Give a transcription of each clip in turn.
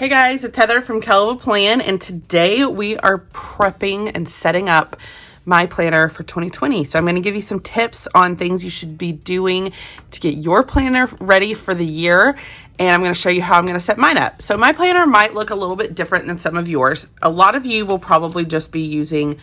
Hey guys, it's Heather from Kell Plan, and today we are prepping and setting up my planner for 2020. So I'm going to give you some tips on things you should be doing to get your planner ready for the year, and I'm going to show you how I'm going to set mine up. So my planner might look a little bit different than some of yours. A lot of you will probably just be using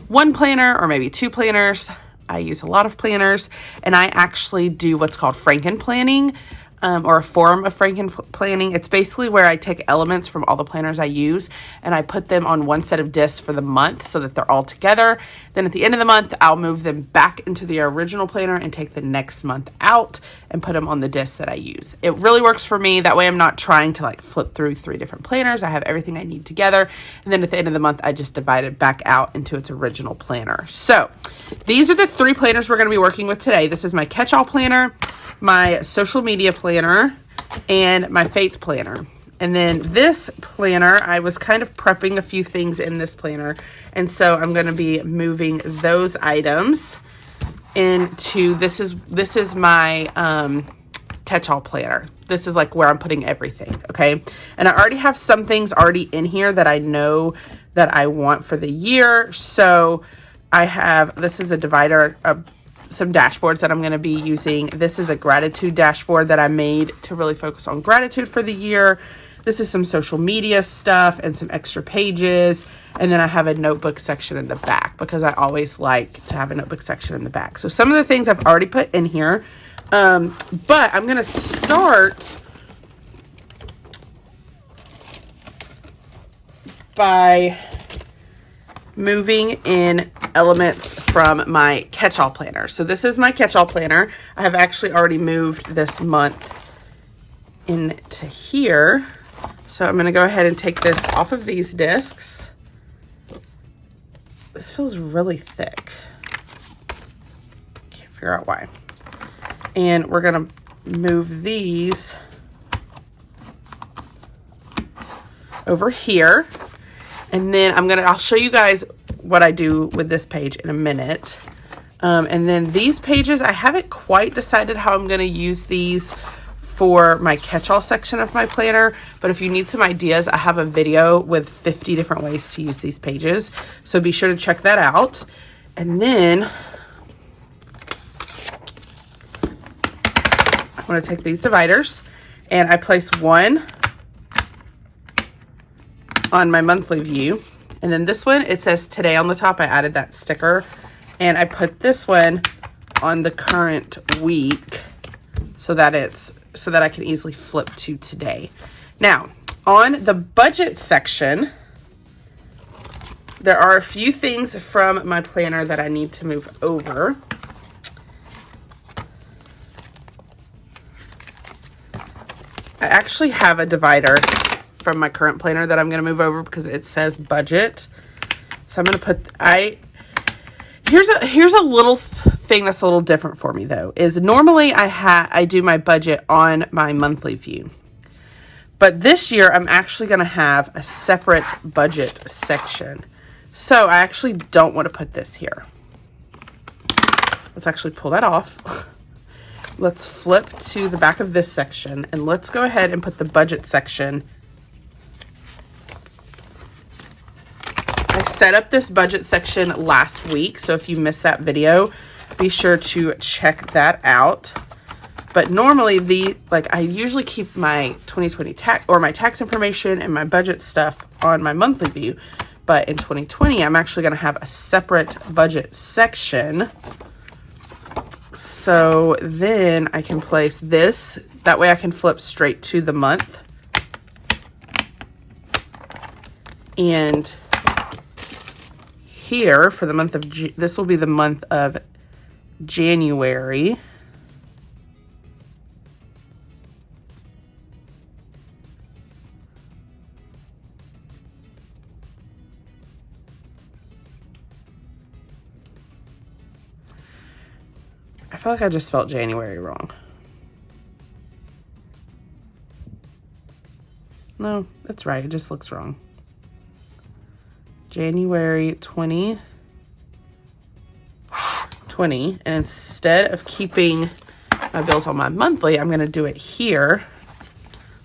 one planner or maybe two planners. I use a lot of planners, and I actually do what's called Franken planning. Or a form of Franken planning. It's basically where I take elements from all the planners I use and I put them on one set of discs for the month so that they're all together. Then at the end of the month, I'll move them back into the original planner and take the next month out and put them on the disc that I use. It really works for me. That way I'm not trying to like flip through 3 different planners. I have everything I need together. And then at the end of the month, I just divide it back out into its original planner. So these are the 3 planners we're going to be working with today. This is my catch-all planner, my social media planner, and my faith planner. And then this planner, I was kind of prepping a few things in this planner, and so I'm going to be moving those items into this is my catch-all planner. This is like where I'm putting everything, okay? And I already have some things already in here that I know that I want for the year. So I have, this is a divider of some dashboards that I'm going to be using. This is a gratitude dashboard that I made to really focus on gratitude for the year. This is some social media stuff and some extra pages. And then I have a notebook section in the back because I always like to have a notebook section in the back. So some of the things I've already put in here, but I'm going to start by moving in elements from my catch-all planner. So this is my catch-all planner. I have actually already moved this month into here. So I'm going to go ahead and take this off of these discs. This feels really thick. Can't figure out why. And we're going to move these over here. And then I'll show you guys what I do with this page in a minute. And then these pages, I haven't quite decided how I'm going to use these for my catch-all section of my planner. But if you need some ideas, I have a video with 50 different ways to use these pages. So be sure to check that out. And then I'm going to take these dividers and I place one on my monthly view, and then this one, it says today on the top. I added that sticker, and I put this one on the current week so that I can easily flip to today. Now on the budget section, there are a few things from my planner that I need to move over. I actually have a divider from my current planner that I'm going to move over because it says budget. So I'm going to put, here's a little thing that's a little different for me though, is normally I do my budget on my monthly view. But this year I'm actually going to have a separate budget section. So I actually don't want to put this here. Let's actually pull that off. Let's flip to the back of this section and let's go ahead and put the budget section. I set up this budget section last week, so if you missed that video, be sure to check that out. But normally I usually keep my 2020 tax or my tax information and my budget stuff on my monthly view. But in 2020, I'm actually going to have a separate budget section. So then I can place this. That way I can flip straight to the month. And here for the month of this will be the month of January. I feel like I just spelled January wrong. No, that's right. It just looks wrong. January 2020, and instead of keeping my bills on my monthly, I'm going to do it here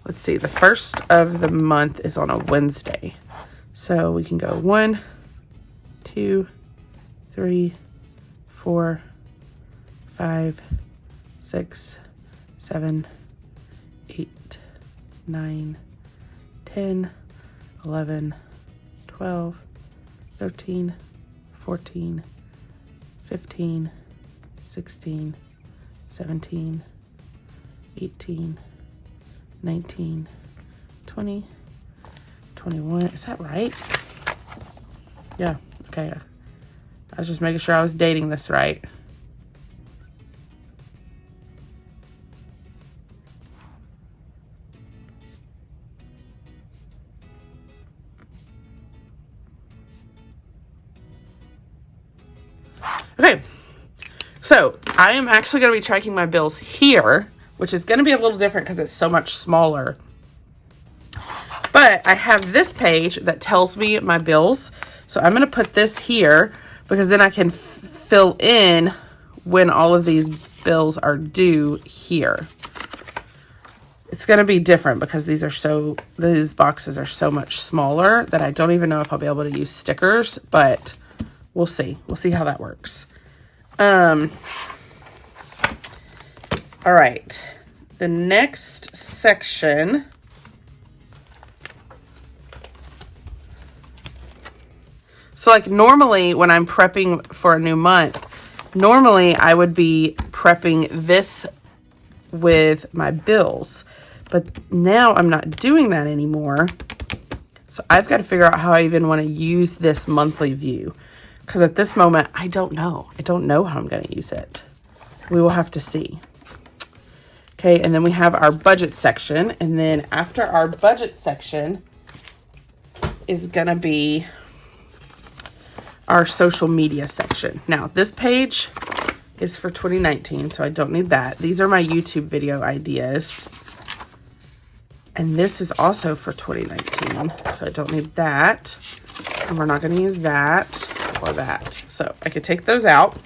let's see, the first of the month is on a Wednesday. So we can go 1, 2, 3, 4, 5, 6, 7, 8, 9, 10, 11, 12, 13, 14, 15, 16, 17, 18, 19, 20, 21. Is that right? Yeah, okay. I was just making sure I was dating this right. Okay, so I am actually going to be tracking my bills here, which is going to be a little different because it's so much smaller. But I have this page that tells me my bills. So I'm going to put this here because then I can fill in when all of these bills are due here. It's going to be different because these boxes are so much smaller that I don't even know if I'll be able to use stickers, but we'll see. We'll see how that works. All right. The next section. So like normally when I'm prepping for a new month, normally I would be prepping this with my bills, but now I'm not doing that anymore. So I've got to figure out how I even want to use this monthly view. Because at this moment, I don't know. I don't know how I'm going to use it. We will have to see. Okay, and then we have our budget section. And then after our budget section is going to be our social media section. Now, this page is for 2019, so I don't need that. These are my YouTube video ideas. And this is also for 2019, so I don't need that. And we're not going to use that or that. So I could take those out.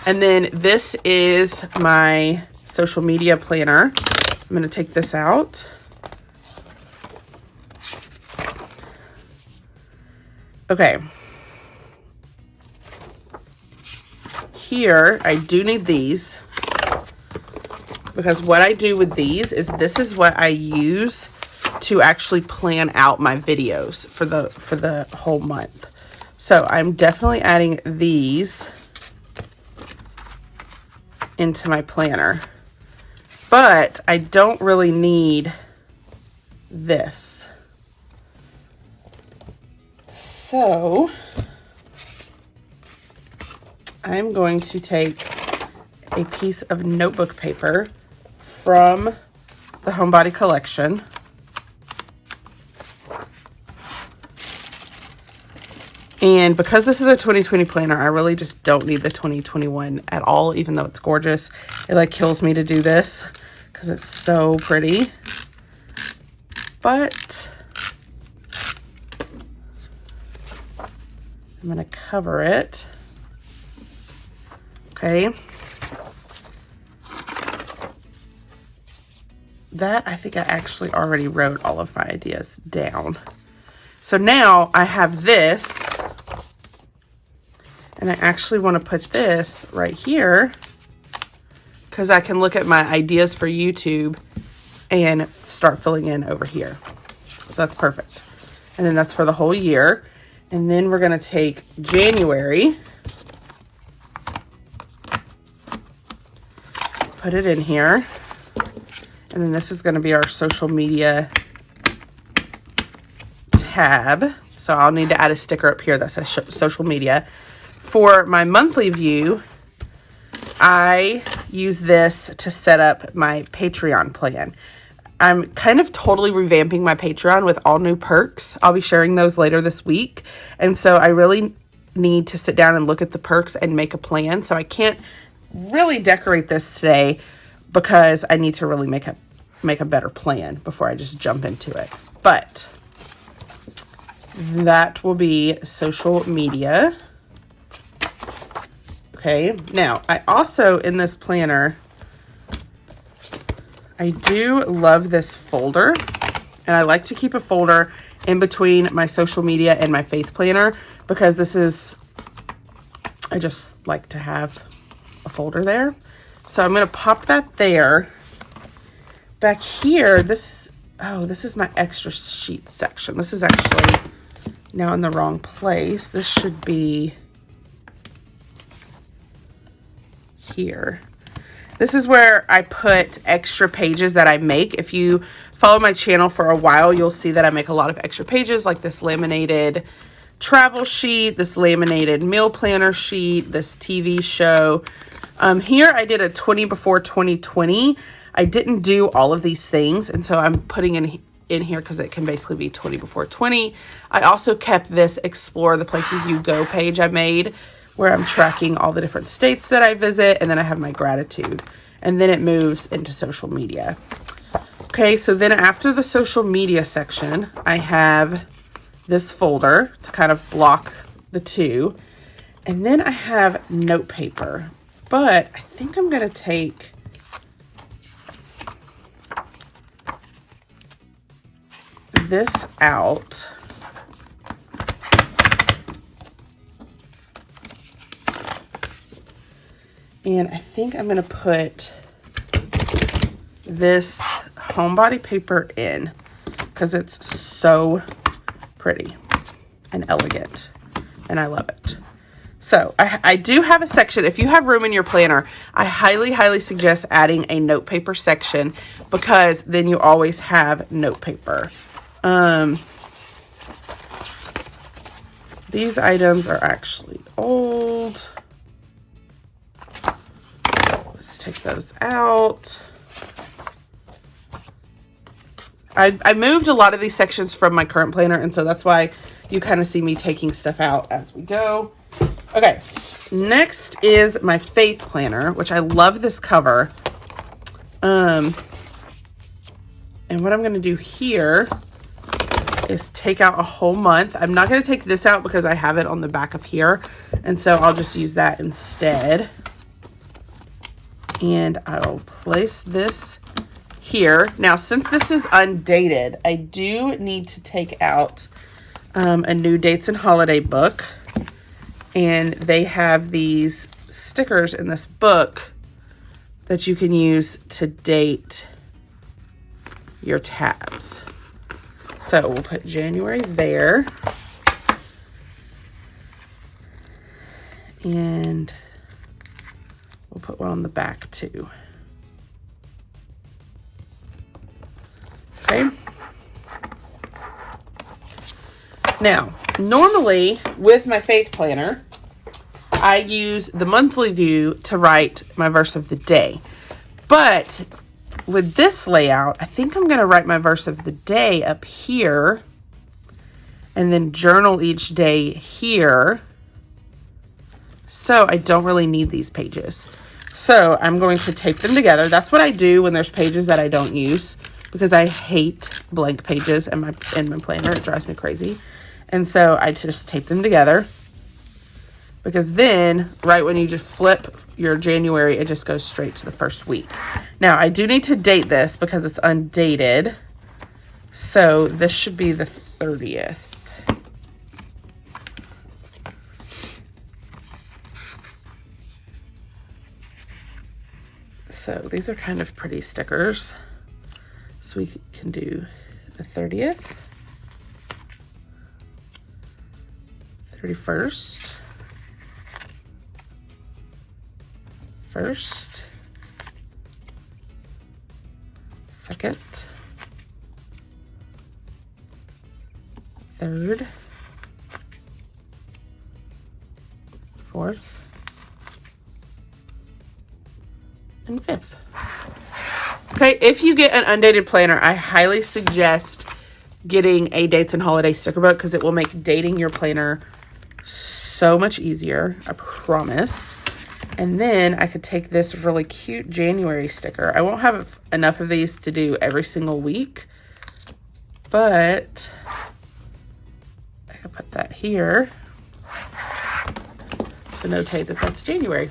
And then this is my social media planner. I'm going to take this out. Okay. Here, I do need these because what I do with these is this is what I use to actually plan out my videos for the whole month. So I'm definitely adding these into my planner, but I don't really need this. So I'm going to take a piece of notebook paper from the Homebody collection. And because this is a 2020 planner, I really just don't need the 2021 at all, even though it's gorgeous. It like kills me to do this because it's so pretty. But I'm going to cover it. Okay. That, I think I actually already wrote all of my ideas down. So now I have this, and I actually want to put this right here because I can look at my ideas for YouTube and start filling in over here. So that's perfect. And then that's for the whole year. And then we're going to take January, put it in here. And then this is going to be our social media tab. So I'll need to add a sticker up here that says social media. For my monthly view, I use this to set up my Patreon plan. I'm kind of totally revamping my Patreon with all new perks. I'll be sharing those later this week. And so I really need to sit down and look at the perks and make a plan. So I can't really decorate this today because I need to really make a better plan before I just jump into it. But that will be social media. Okay, now I also, in this planner, I do love this folder. And I like to keep a folder in between my social media and my faith planner because I just like to have a folder there. So I'm going to pop that there. Back here, this is my extra sheet section. This is actually now in the wrong place. This should be here. This is where I put extra pages that I make. If you follow my channel for a while, you'll see that I make a lot of extra pages, like this laminated travel sheet, this laminated meal planner sheet, this TV show. Here I did a 20 before 2020. I didn't do all of these things, and so I'm putting in here because it can basically be 20 before 20. I also kept this Explore the Places You Go page I made, where I'm tracking all the different states that I visit, and then I have my gratitude, and then it moves into social media. Okay, so then after the social media section, I have this folder to kind of block the two, and then I have note paper, but I think I'm going to take this out. And I think I'm going to put this homebody paper in because it's so pretty and elegant and I love it. So I do have a section. If you have room in your planner, I highly, highly suggest adding a note paper section because then you always have note paper. These items are actually old. Let's take those out. I moved a lot of these sections from my current planner, and so that's why you kind of see me taking stuff out as we go. Okay, next is my faith planner, which I love this cover. And what I'm going to do here is take out a whole month. I'm not going to take this out because I have it on the back of here, and so I'll just use that instead. And I'll place this here. Now, since this is undated, I do need to take out a new dates and holiday book. And they have these stickers in this book that you can use to date your tabs. So we'll put January there. And we'll put one on the back too. Okay. Now, normally with my faith planner, I use the monthly view to write my verse of the day. But with this layout, I think I'm going to write my verse of the day up here and then journal each day here. So I don't really need these pages. So I'm going to tape them together. That's what I do when there's pages that I don't use because I hate blank pages in my planner. It drives me crazy. And so I just tape them together because then right when you just flip your January, it just goes straight to the first week. Now I do need to date this because it's undated. So this should be the 30th. So these are kind of pretty stickers. So we can do the 30th. 31st, 1st, 2nd, 3rd, 4th, and 5th. Okay, if you get an undated planner, I highly suggest getting a dates and holiday sticker book because it will make dating your planner so much easier, I promise. And then I could take this really cute January sticker. I won't have enough of these to do every single week, but I could put that here to notate that that's January.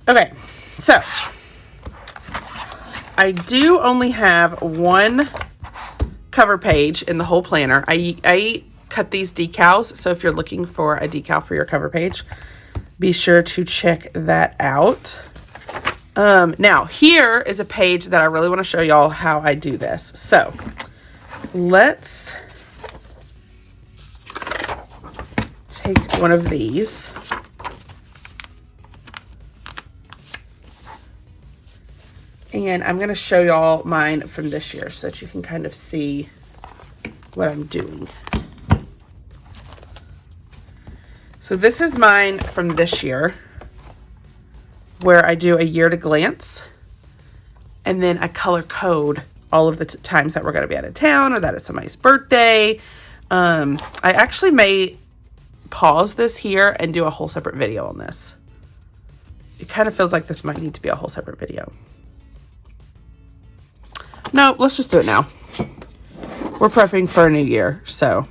Okay, so I do only have one cover page in the whole planner. I cut these decals, so if you're looking for a decal for your cover page, be sure to check that out. Now, here is a page that I really want to show y'all how I do this. So, let's take one of these. And I'm going to show y'all mine from this year so that you can kind of see what I'm doing. So this is mine from this year, where I do a year to glance, and then I color code all of the times that we're going to be out of town or that it's somebody's birthday. I actually may pause this here and do a whole separate video on this. It kind of feels like this might need to be a whole separate video. No, let's just do it now. We're prepping for a new year, so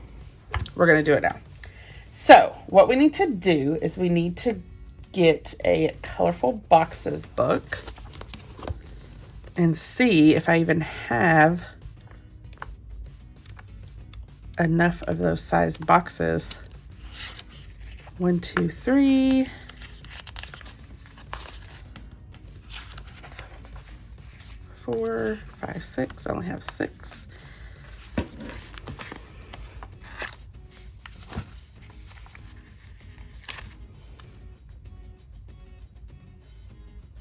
we're going to do it now. So what we need to do is we need to get a colorful boxes book and see if I even have enough of those sized boxes. 1, 2, 3. 4, 5, 6. I only have 6.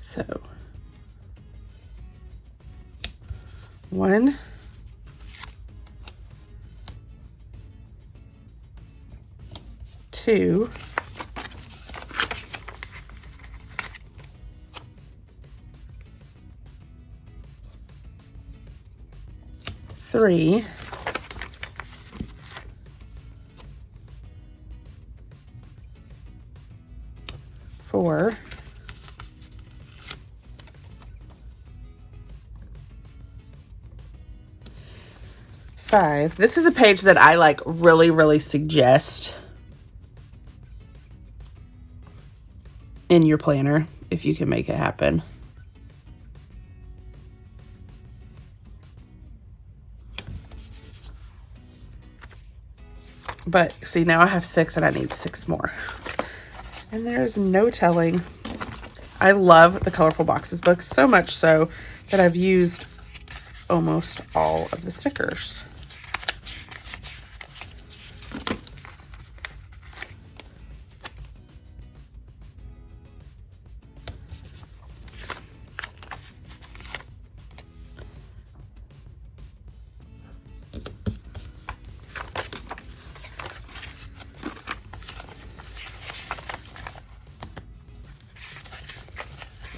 So 1, 2, 3, 4, 5. This is a page that I like really suggest in your planner if you can make it happen. But see, now I have 6 and I need 6 more. And there's no telling. I love the colorful boxes book so much so that I've used almost all of the stickers.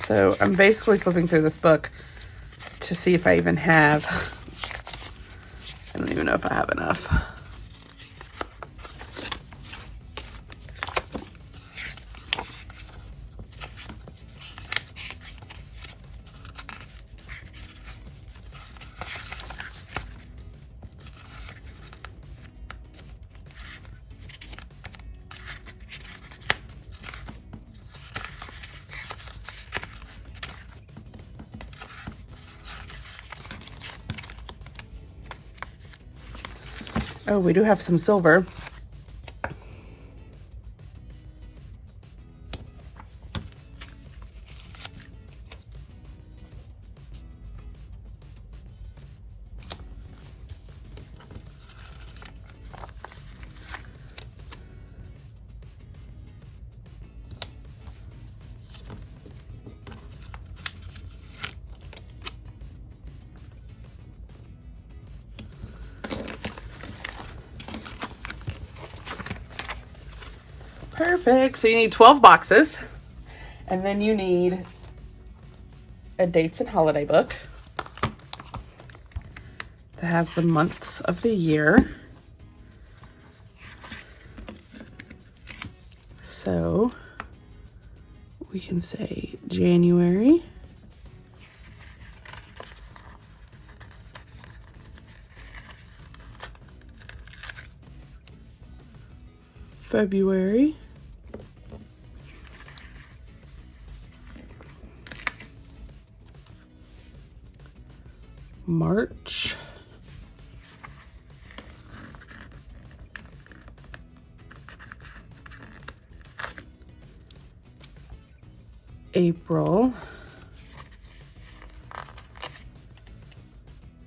So I'm basically flipping through this book to see if I even have, I don't even know if I have enough. Oh, we do have some silver. Perfect. So you need 12 boxes, and then you need a dates and holiday book that has the months of the year. So we can say January, February, March. April.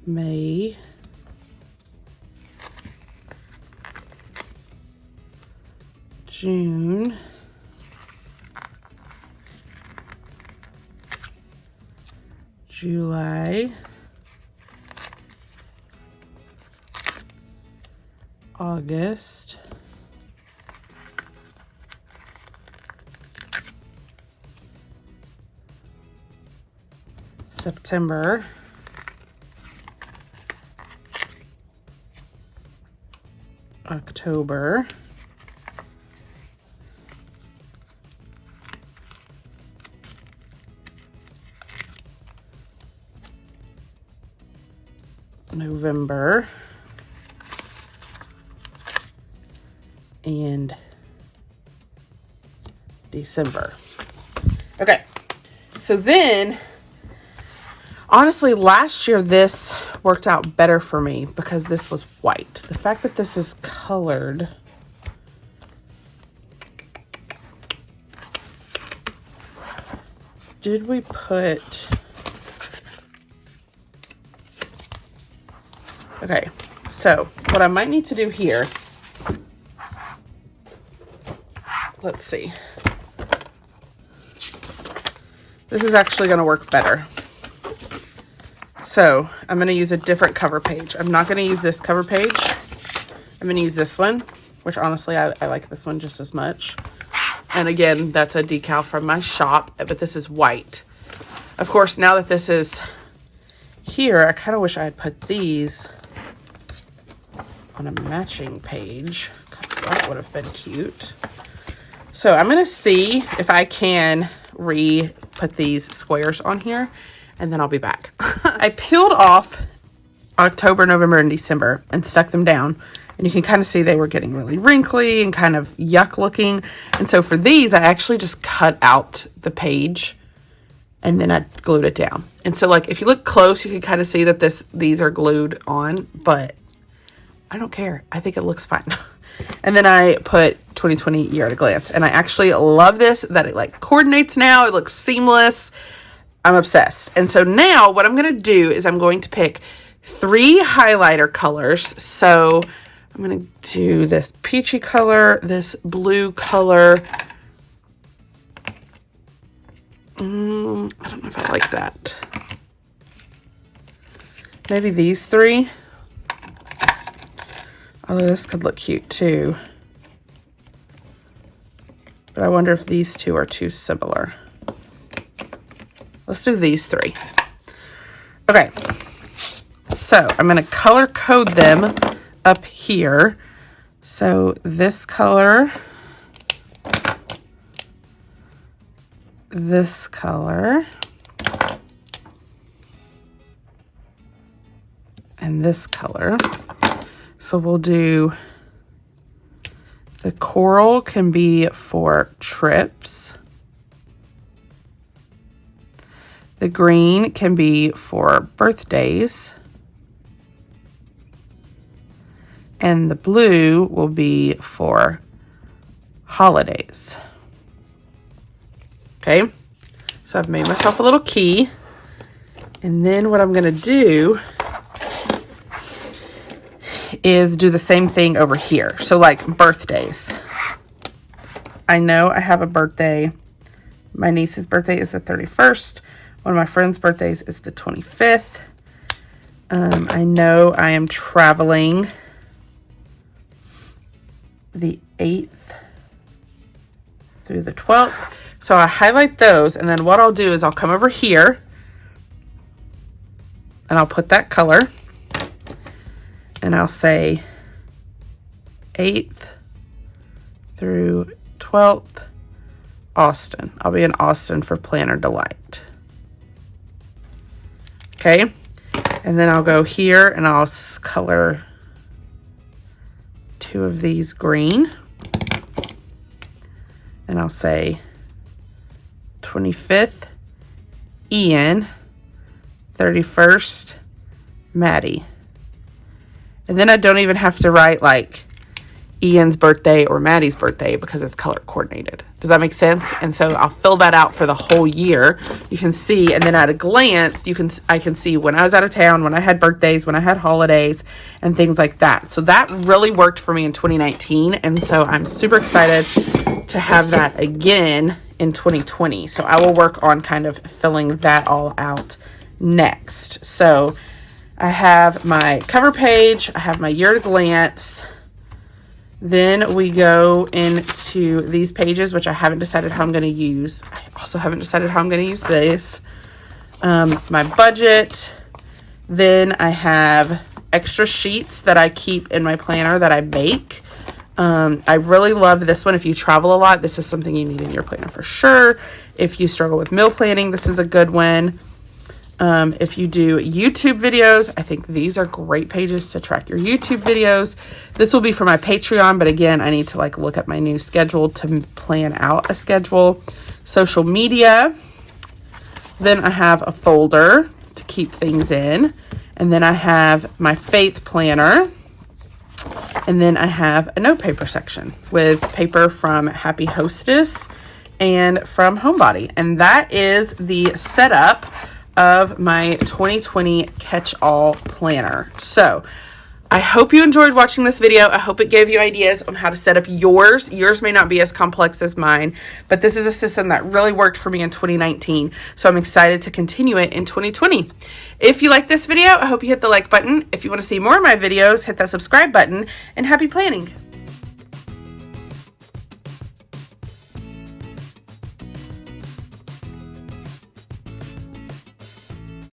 May. June. July. August. September. October. November. And December. Okay, so then, honestly, last year this worked out better for me because this was white. The fact that this is colored, did we put, okay, so what I might need to do here, let's see. This is actually going to work better. So I'm going to use a different cover page. I'm not going to use this cover page. I'm going to use this one, which honestly, I like this one just as much. And again, that's a decal from my shop, but this is white. Of course, now that this is here, I kind of wish I had put these on a matching page, because that would have been cute. So I'm going to see if I can put these squares on here, and then I'll be back. I peeled off October, November, and December and stuck them down. And you can kind of see they were getting really wrinkly and kind of yuck looking. And so for these, I actually just cut out the page and then I glued it down. And so like, if you look close, you can kind of see that these are glued on, but I don't care. I think it looks fine. And then I put 2020 year at a glance. And I actually love this, that it like coordinates now. It looks seamless. I'm obsessed. And so now what I'm going to do is I'm going to pick 3 highlighter colors. So I'm going to do this peachy color, this blue color. I don't know if I like that. Maybe these 3. Although this could look cute too. But I wonder if these 2 are too similar. Let's do these 3. Okay. So I'm going to color code them up here. So this color, this color, and this color. So we'll do, the coral can be for trips. The green can be for birthdays. And the blue will be for holidays. Okay, so I've made myself a little key. And then what I'm going to do is do the same thing over here. So like birthdays. I know I have a birthday. My niece's birthday is the 31st. One of my friends' birthdays is the 25th. I know I am traveling the 8th through the 12th. So I highlight those, and then what I'll do is I'll come over here and I'll put that color and I'll say 8th through 12th, Austin. I'll be in Austin for Planner Delight. Okay, and then I'll go here and I'll color 2 of these green, and I'll say 25th, Ian, 31st, Maddie. And then I don't even have to write like Ian's birthday or Maddie's birthday because it's color coordinated. Does that make sense? And so I'll fill that out for the whole year. You can see, and then at a glance, I can see when I was out of town, when I had birthdays, when I had holidays, and things like that. So that really worked for me in 2019, and so I'm super excited to have that again in 2020. So I will work on kind of filling that all out next. So I have my cover page, I have my year at a glance. Then we go into these pages, which I haven't decided how I'm going to use. I also haven't decided how I'm going to use this. My budget. Then I have extra sheets that I keep in my planner that I make. I really love this one. If you travel a lot, this is something you need in your planner for sure. If you struggle with meal planning, this is a good one. If you do YouTube videos, I think these are great pages to track your YouTube videos. This will be for my Patreon, but again, I need to like look at my new schedule to plan out a schedule. Social media. Then I have a folder to keep things in. And then I have my faith planner. And then I have a note paper section with paper from Happy Hostess and from Homebody. And that is the setup of my 2020 catch-all planner. So I hope you enjoyed watching this video. I hope it gave you ideas on how to set up yours. Yours may not be as complex as mine, but this is a system that really worked for me in 2019. So I'm excited to continue it in 2020. If you like this video, I hope you hit the like button. If you want to see more of my videos, hit that subscribe button, and happy planning.